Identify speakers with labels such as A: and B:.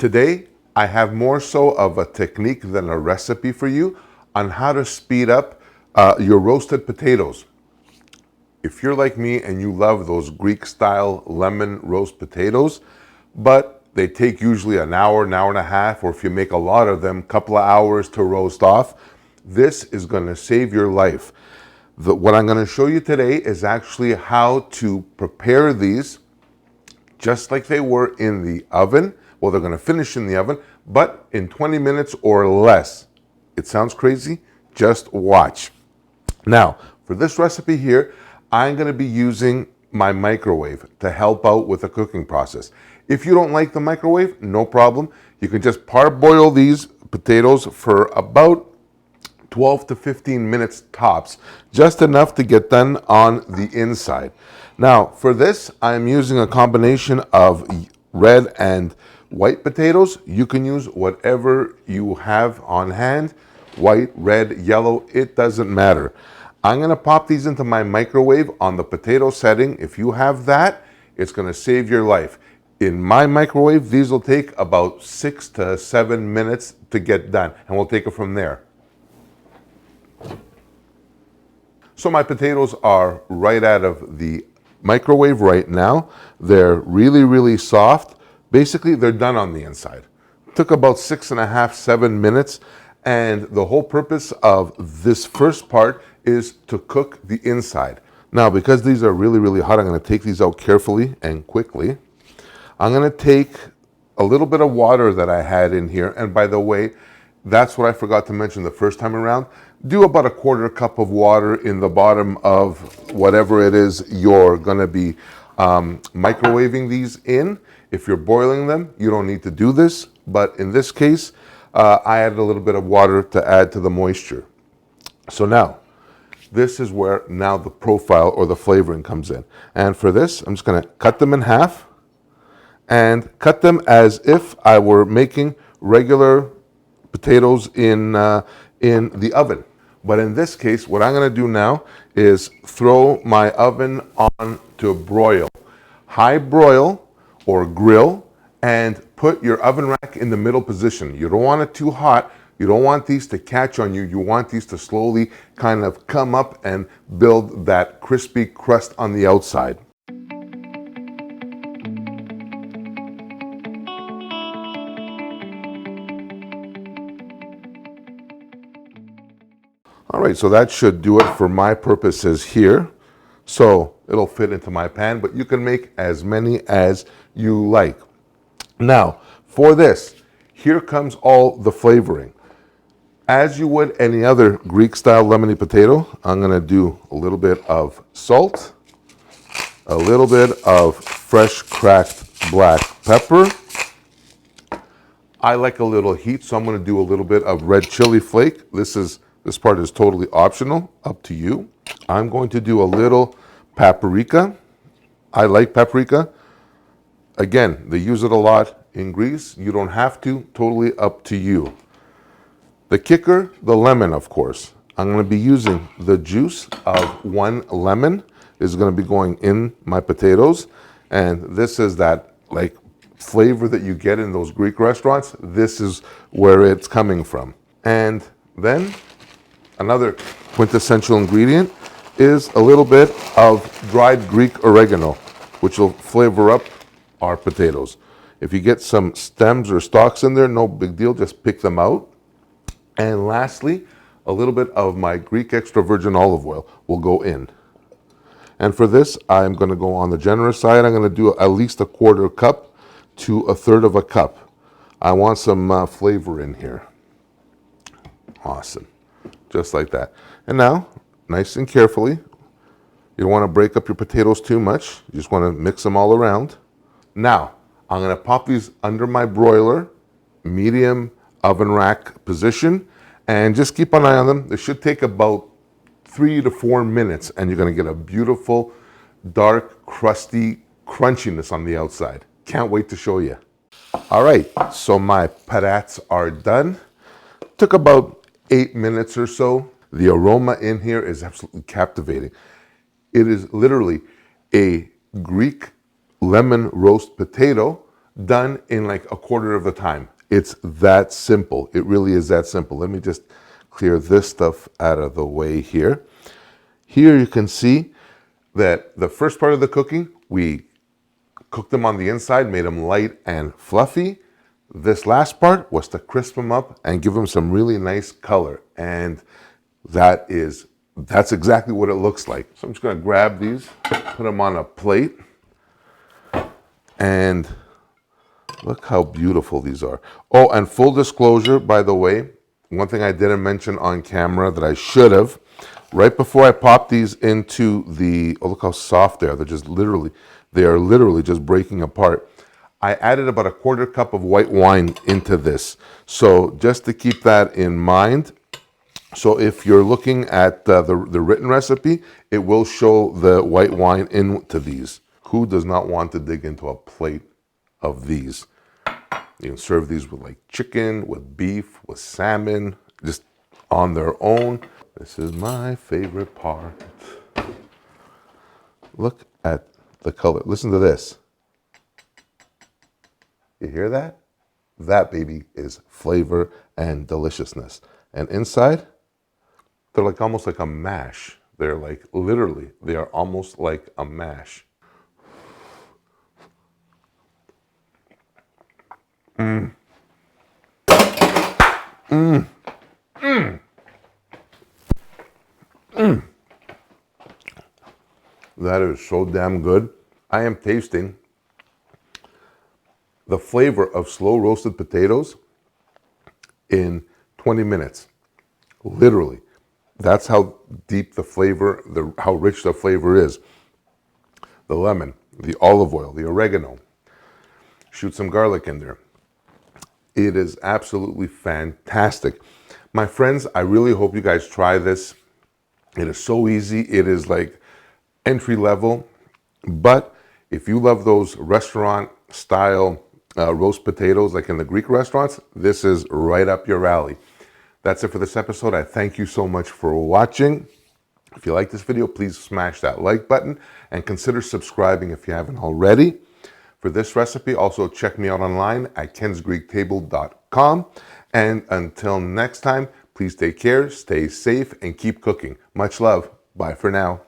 A: Today, I have more so of a technique than a recipe for you on how to speed up your roasted potatoes. If you're like me and you love those Greek-style lemon roast potatoes, but they take usually an hour and a half, or if you make a lot of them, a couple of hours to roast off, this is going to save your life. What I'm going to show you today is actually how to prepare these just like they were in the oven. Well, they're going to finish in the oven, but in 20 minutes or less. It sounds crazy? Just watch. Now, for this recipe here, I'm going to be using my microwave to help out with the cooking process. If you don't like the microwave, no problem. You can just parboil these potatoes for about 12 to 15 minutes tops, just enough to get done on the inside. Now, for this, I'm using a combination of red and white potatoes. You can use whatever you have on hand, white, red, yellow, it doesn't matter. I'm gonna pop these into my microwave on the potato setting. If you have that, it's gonna save your life. In my microwave, these will take about 6 to 7 minutes to get done, and we'll take it from there. So my potatoes are right out of the microwave right now. They're really, really soft. Basically, they're done on the inside. Took about 6.5, 7 minutes. And the whole purpose of this first part is to cook the inside. Now, because these are really, really hot, I'm gonna take these out carefully and quickly. I'm gonna take a little bit of water that I had in here. And by the way, that's what I forgot to mention the first time around. Do about 1/4 cup of water in the bottom of whatever it is you're gonna be microwaving these in. If you're boiling them, you don't need to do this. But in this case, I added a little bit of water to add to the moisture. So now, this is where now the profile or the flavoring comes in. And for this, I'm just gonna cut them in half and cut them as if I were making regular potatoes in the oven. But in this case, what I'm gonna do now is throw my oven on to broil. High broil or grill, and put your oven rack in the middle position. You don't want it too hot. You don't want these to catch on you. You want these to slowly kind of come up and build that crispy crust on the outside. All right, so that should do it for my purposes here. So it'll fit into my pan, but you can make as many as you like. Now, for this, here comes all the flavoring. As you would any other Greek-style lemony potato, I'm gonna do a little bit of salt, a little bit of fresh cracked black pepper. I like a little heat, so I'm gonna do a little bit of red chili flake. This part is totally optional, up to you. I'm going to do a little paprika. I like paprika. Again, they use it a lot in Greece. You don't have to, totally up to you. The kicker, the lemon, of course. I'm gonna be using the juice of 1 lemon is gonna be going in my potatoes. And this is that like flavor that you get in those Greek restaurants. This is where it's coming from. And then another quintessential ingredient is a little bit of dried Greek oregano, which will flavor up our potatoes. If you get some stems or stalks in there, no big deal, just pick them out. And lastly, a little bit of my Greek extra virgin olive oil will go in. And for this, I'm gonna go on the generous side. I'm gonna do at least 1/4 cup to 1/3 of a cup. I want some flavor in here. Awesome, just like that. And now, nice and carefully, you don't wanna break up your potatoes too much. You just wanna mix them all around. Now, I'm gonna pop these under my broiler, medium oven rack position, and just keep an eye on them. They should take about 3 to 4 minutes, and you're gonna get a beautiful, dark, crusty crunchiness on the outside. Can't wait to show you. All right, so my parats are done. Took about 8 minutes or so. The aroma in here is absolutely captivating. It is literally a Greek lemon roast potato done in like a quarter of the time. It's that simple. It really is that simple. Let me just clear this stuff out of the way here. Here you can see that the first part of the cooking, we cooked them on the inside, made them light and fluffy. This last part was to crisp them up and give them some really nice color. And that's exactly what it looks like. So I'm just gonna grab these, put them on a plate, and look how beautiful these are. Oh, and full disclosure, by the way, one thing I didn't mention on camera that I should have, right before I pop these into the, oh, look how soft they are. They are literally just breaking apart. I added about a quarter cup of white wine into this. So just to keep that in mind. So if you're looking at the written recipe, it will show the white wine into these. Who does not want to dig into a plate of these? You can serve these with like chicken, with beef, with salmon, just on their own. This is my favorite part. Look at the color. Listen to this. You hear that? That, baby, is flavor and deliciousness. And inside, they're like almost like a mash. They're like, literally, they are almost like a mash. That is so damn good. I am tasting the flavor of slow roasted potatoes in 20 minutes. Literally. That's how deep the flavor, how rich the flavor is. The lemon, the olive oil, the oregano. Shoot some garlic in there. It is absolutely fantastic. My friends, I really hope you guys try this. It is so easy. It is like entry level. But if you love those restaurant style roast potatoes like in the Greek restaurants, this is right up your alley. That's it for this episode. I thank you so much for watching. If you like this video, please smash that like button and consider subscribing if you haven't already. For this recipe, also check me out online at kensgreektable.com. And until next time, please take care, stay safe, and keep cooking. Much love. Bye for now.